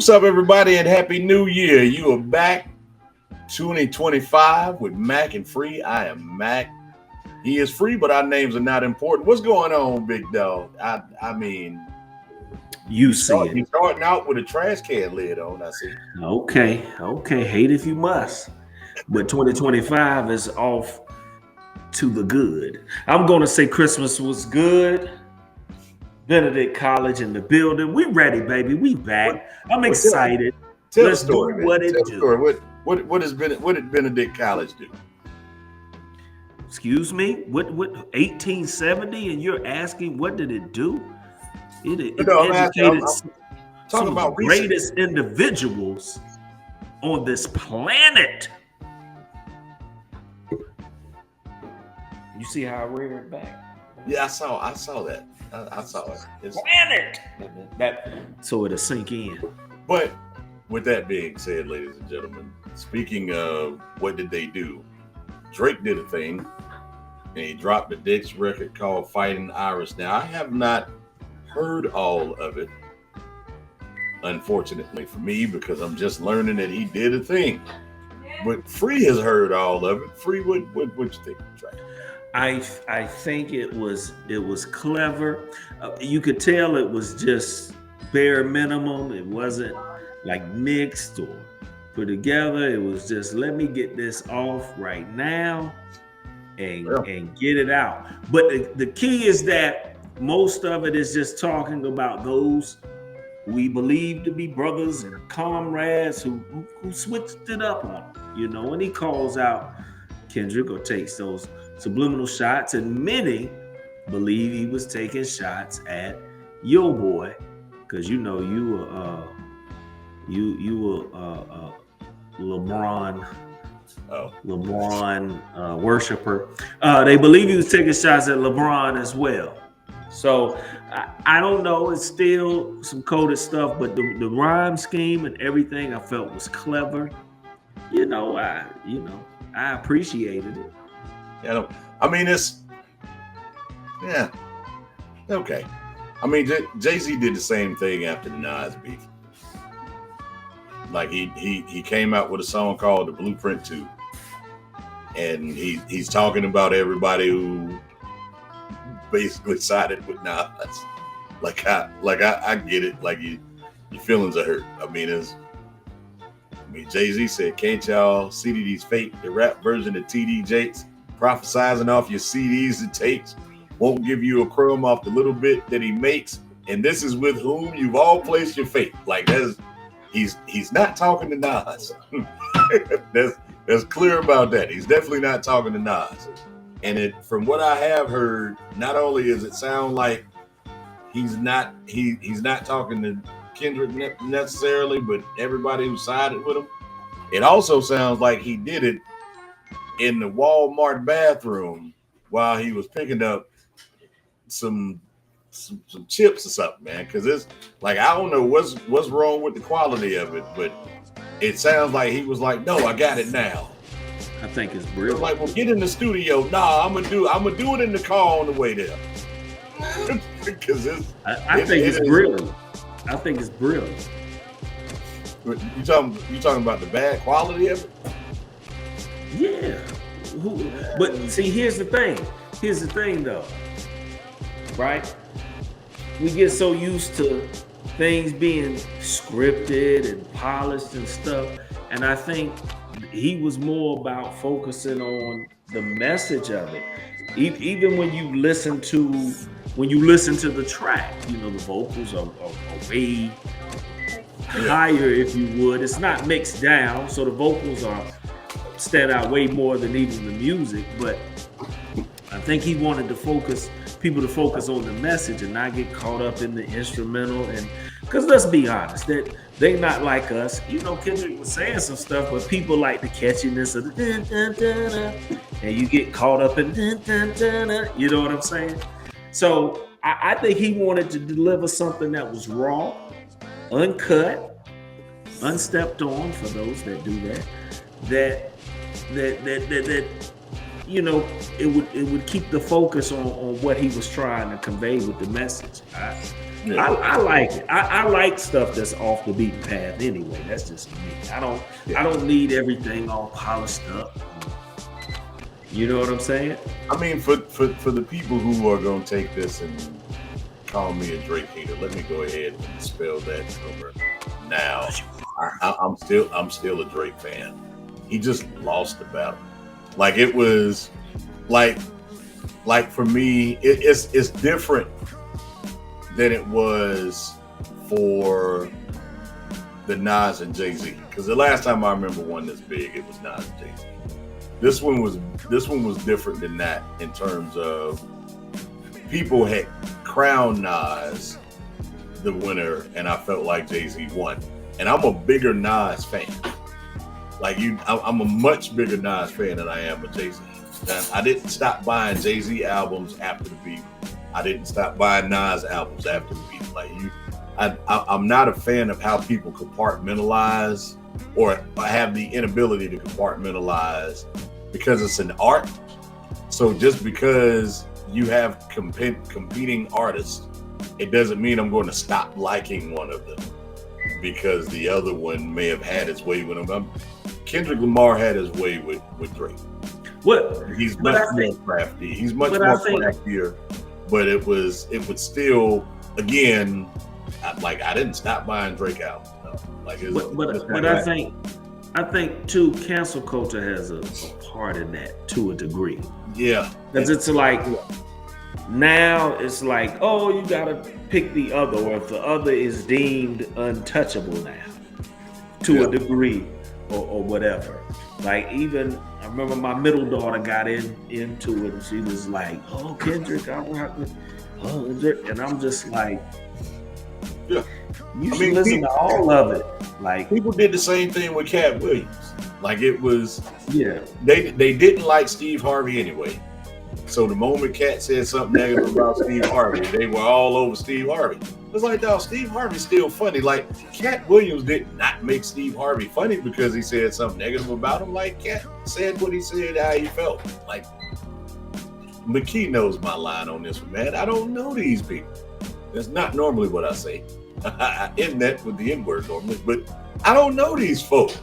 What's up, everybody, and Happy New Year. You are back 2025 with Mac and Free. I am Mac. He is Free, but our names are not important. What's going on, big dog? I mean, you see it. You're starting out with a trash can lid on, I see. Okay. Hate if you must. But 2025 is off to the good. I'm going to say Christmas was good. Benedict College in the building. We ready, baby. We back. I'm excited. Let's do what it do. What did Benedict College do? Excuse me? What 1870? And you're asking what did it do? It educated some of the greatest individuals on this planet. You see how I read it back? Yeah, I saw that. I saw it. It's planet. So it'll sink in. But with that being said, ladies and gentlemen, speaking of what did they do, Drake did a thing, and he dropped a Dick's record called Fighting Iris. Now, I have not heard all of it, unfortunately for me, because I'm just learning that he did a thing. But Free has heard all of it. Free, what you think of Drake? I think it was clever. You could tell it was just bare minimum. It wasn't like mixed or put together. It was just let me get this off right now and get it out. But the key is that most of it is just talking about those we believe to be brothers and comrades who switched it up on him, and he calls out Kendrick or takes those subliminal shots, and many believe he was taking shots at Yo Boy, because you were LeBron worshiper. They believe he was taking shots at LeBron as well. So I don't know. It's still some coded stuff, but the rhyme scheme and everything I felt was clever. I appreciated it. Okay. I mean, Jay-Z did the same thing after the Nas beef. Like he came out with a song called The Blueprint 2, and he's talking about everybody who basically sided with Nas. I get it. Like your feelings are hurt. Jay-Z said, "Can't y'all see these fake? The rap version of TD Jakes prophesizing off your CDs and tapes won't give you a crumb off the little bit that he makes, and this is with whom you've all placed your faith." Like he's not talking to Nas. That's clear about that. He's definitely not talking to Nas. And from what I have heard, not only does it sound like he's not talking to Kendrick necessarily, but everybody who sided with him. It also sounds like he did it in the Walmart bathroom while he was picking up some chips or something, man. Because it's like I don't know what's wrong with the quality of it, but it sounds like he was like, "No, I got it now." I think it's brilliant. Like, well, get in the studio. Nah, I'm gonna do it in the car on the way there. Because I think it's brilliant. I think it's brilliant. You talking about the bad quality of it? Yeah. But see, here's the thing though. Right? We get so used to things being scripted and polished and stuff. And I think he was more about focusing on the message of it. Even when you listen to the track, the vocals are way higher, if you would. It's not mixed down, so the vocals stand out way more than even the music. But I think he wanted people to focus on the message and not get caught up in the instrumental. And because let's be honest, that they not like us. Kendrick was saying some stuff, but people like the catchiness of the dun, dun, dun, dun, and you get caught up in dun, dun, dun, dun, you know what I'm saying? So I think he wanted to deliver something that was raw, uncut, unstepped on, for those that do that it would keep the focus on what he was trying to convey with the message. Yeah. I like it. I like stuff that's off the beaten path anyway. That's just me. I don't need everything all polished up. You know what I'm saying? I mean, for the people who are gonna take this and call me a Drake hater, let me go ahead and dispel that rumor now. I'm still a Drake fan. He just lost the battle. Like it was like for me, it's different than it was for the Nas and Jay-Z. Because the last time I remember one this big, it was Nas and Jay-Z. This one was different than that in terms of people had crowned Nas the winner, and I felt like Jay-Z won. And I'm a bigger Nas fan. Like I'm a much bigger Nas fan than I am a Jay-Z. I didn't stop buying Jay-Z albums after the beat. I didn't stop buying Nas albums after the beat. Like I'm not a fan of how people compartmentalize or have the inability to compartmentalize because it's an art. So just because you have competing artists, it doesn't mean I'm going to stop liking one of them because the other one may have had his way with him. Kendrick Lamar had his way with Drake. He's much more crafty. He's much more craftier. But it would still, again, I didn't stop buying Drake albums. No. But I think too, cancel culture has a part in that to a degree. Yeah, because it's like now it's like, oh, you gotta pick the other, or if the other is deemed untouchable now, to a degree, or whatever. Like even I remember my middle daughter got into it, and she was like, "Oh, Kendrick, I'm rocking." Oh, and I'm just like, yeah. You should listen to all of it. Like people did the same thing with Cat Williams. Like it was, they didn't like Steve Harvey anyway. So the moment Cat said something negative about Steve Harvey, they were all over Steve Harvey. It's like, dog, Steve Harvey's still funny. Like Cat Williams did not make Steve Harvey funny because he said something negative about him. Like Cat said what he said, how he felt. Like McKee knows my line on this one, man. I don't know these people. That's not normally what I say. I end that with the N-word normally, but I don't know these folks.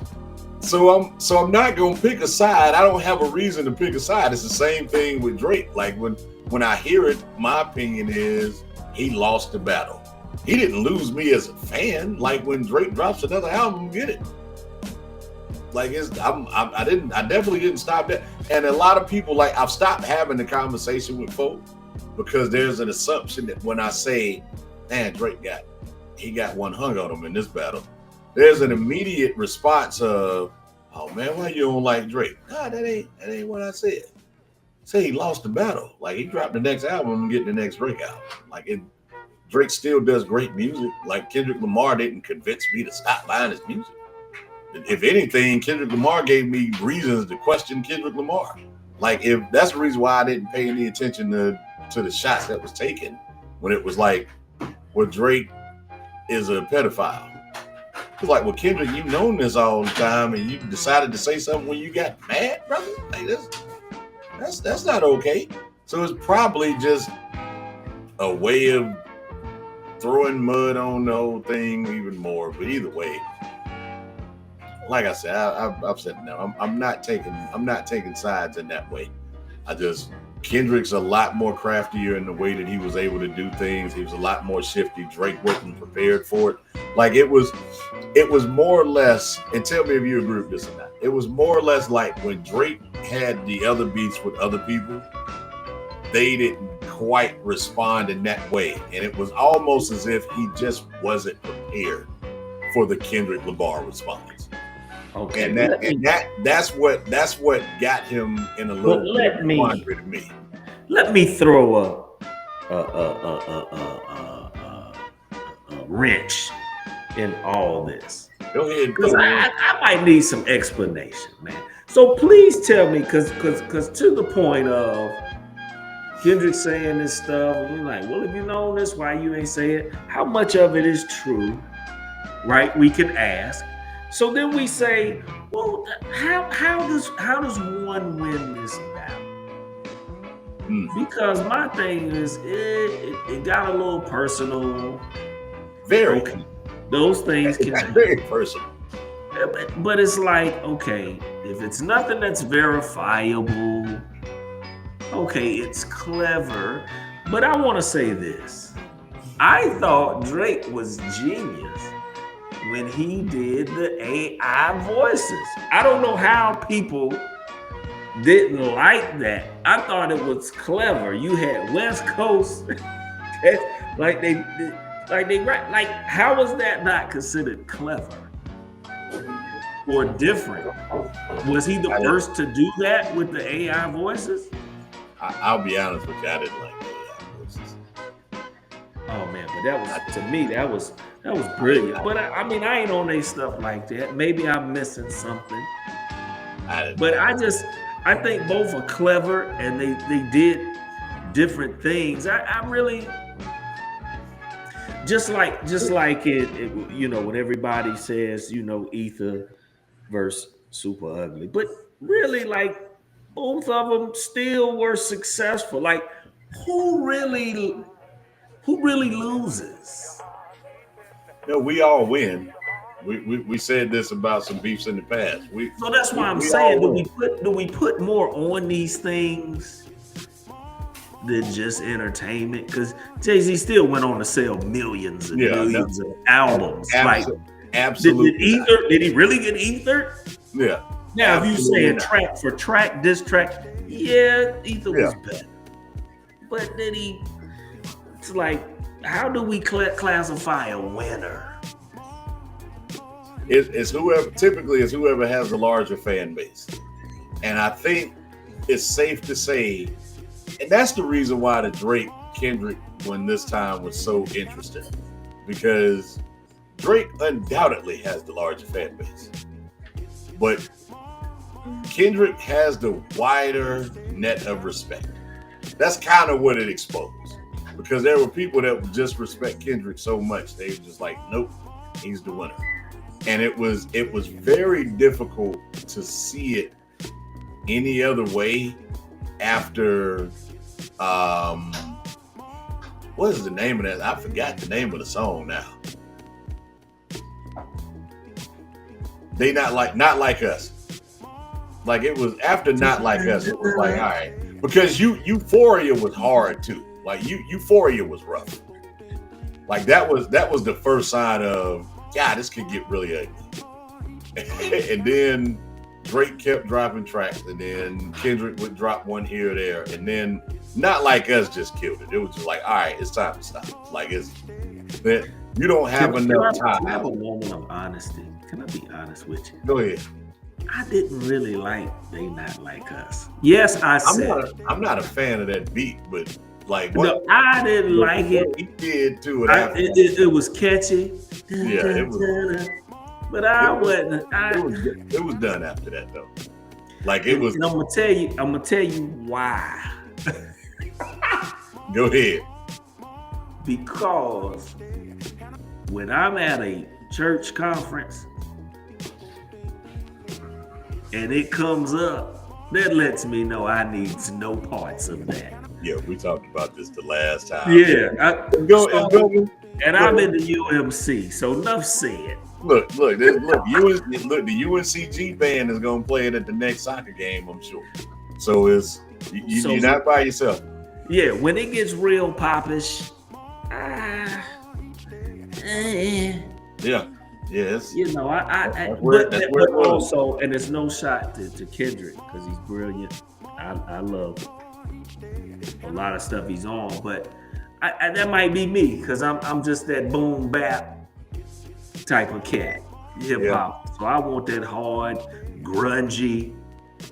So I'm not gonna pick a side. I don't have a reason to pick a side. It's the same thing with Drake. Like when I hear it, my opinion is he lost the battle. He didn't lose me as a fan. Like when Drake drops another album, get it. Like I definitely didn't stop that. And a lot of people, like, I've stopped having the conversation with folks because there's an assumption that when I say, man, Drake got one hung on him in this battle, there's an immediate response of, oh man, why you don't like Drake? Nah, that ain't what I said. Say he lost the battle. Like he dropped the next album and getting the next Drake album. Like Drake still does great music. Like Kendrick Lamar didn't convince me to stop buying his music. If anything, Kendrick Lamar gave me reasons to question Kendrick Lamar. Like if that's the reason why I didn't pay any attention to the shots that was taken when it was like, well, Drake is a pedophile. It's like, well, Kendrick, you've known this all the time, and you decided to say something when you got mad, brother. Like that's not okay. So it's probably just a way of throwing mud on the whole thing even more. But either way, like I said, I've said it now. I'm not taking sides in that way. Kendrick's a lot more craftier in the way that he was able to do things. He was a lot more shifty. Drake wasn't prepared for it. Like it was more or less, and tell me if you agree with this or not. It was more or less like when Drake had the other beats with other people, they didn't quite respond in that way. And it was almost as if he just wasn't prepared for the Kendrick Lamar response. Okay, and that's what got him in a little quandary to me. Let me throw a wrench in all this. Go ahead, because I might need some explanation, man. So please tell me, because to the point of Kendrick saying this stuff, and you're like, well, if you know this, why you ain't say it? How much of it is true? Right? We can ask. So then we say, well, how does one win this battle? Because my thing is, it got a little personal. Very. Okay, those things can It's very personal. but it's like, okay, if it's nothing that's verifiable, okay, it's clever. But I want to say this. I thought Drake was genius when he did the AI voices. I don't know how people didn't like that. I thought it was clever. You had West Coast, like they how was that not considered clever or different? Was he the first to do that with the AI voices? I'll be honest with you, I didn't like the AI voices. Oh man, but that was, to me, that was brilliant. But I mean, I ain't on their stuff like that. Maybe I'm missing something. But I think both are clever and they did different things. I really just like it, you know, when everybody says, you know, Ether versus Super Ugly. But really, like, both of them still were successful. Like, who really loses? No, we all win. We said this about some beefs in the past. So that's why I'm saying, do we put more on these things than just entertainment? Because Jay-Z still went on to sell millions and millions of albums. Absolutely. Did he really get Ether? Yeah. Now, if you saying track for track, diss track, yeah, Ether was better. But then it's like, how do we classify a winner? It's whoever has the larger fan base. And I think it's safe to say, and that's the reason why the Drake Kendrick one this time was so interesting, because Drake undoubtedly has the larger fan base, but Kendrick has the wider net of respect. That's kind of what it exposed, because there were people that would just respect Kendrick so much they were just like, nope, he's the winner. And it was very difficult to see it any other way after what is the name of that? I forgot the name of the song now. They not like us. Like, it was after Not Like Us, it was like, all right. Because Euphoria was hard too. Like, Euphoria was rough. Like, that was the first sign of, God, this could get really ugly. And then Drake kept dropping tracks, and then Kendrick would drop one here or there, and then Not Like Us just killed it. It was just like, all right, it's time to stop. Like, it's that you don't have enough time. I have a moment of honesty. Can I be honest with you? Go ahead. I didn't really like They Not Like Us. Yes, I'm not a fan of that beat, but like, what? No, I didn't like it. He did too. It was catchy. Yeah, it was. But I wasn't. It was done after that though. Like, it was. And I'm gonna tell you why. Go ahead. Because when I'm at a church conference and it comes up, that lets me know I need no parts of that. Yeah, we talked about this the last time. Yeah, and I'm in the UMC, so enough said. Look, the UNCG band is gonna play it at the next soccer game, I'm sure. So you're not by yourself. Yeah, when it gets real popish, Yes. You know, but also, and it's no shot to Kendrick, because he's brilliant. I love a lot of stuff he's on, but that might be me, because I'm just that boom bap type of cat, hip hop. Yeah. So I want that hard, grungy,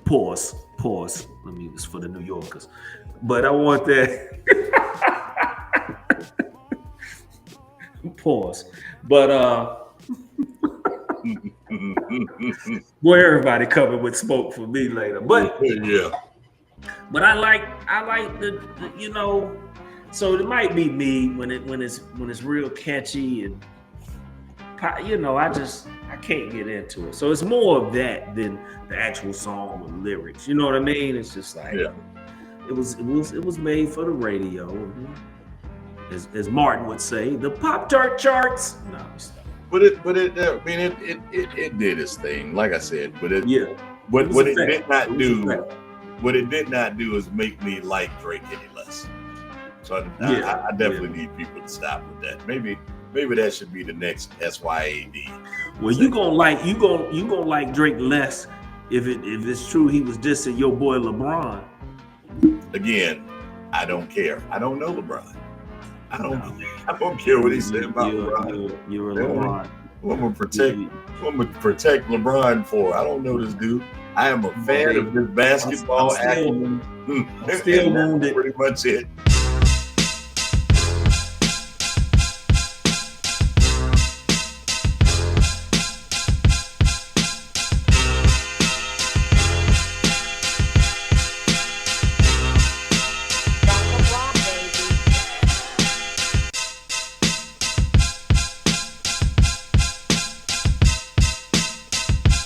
pause. I mean, it's for the New Yorkers, but I want that pause. But where everybody coming with smoke for me later. But yeah. But I like the you know, so it might be me when it's real catchy and, you know, I can't get into it. So it's more of that than the actual song with lyrics. You know what I mean? It's just like, It was made for the radio. As Martin would say, the Pop-Tart charts. No, stop. But it did its thing, like I said. But it what it did not do. What it did not do is make me like Drake any less. So I definitely need people to stop with that. Maybe that should be the next SYAD. Well, you gonna like Drake less if it's true he was dissing your boy LeBron. Again, I don't care. I don't know LeBron. I don't care what he said about LeBron. You're a LeBron. What I'm gonna protect LeBron for? I don't know this dude. I am a fan of this basketball action. I'm still wounded. Pretty much it.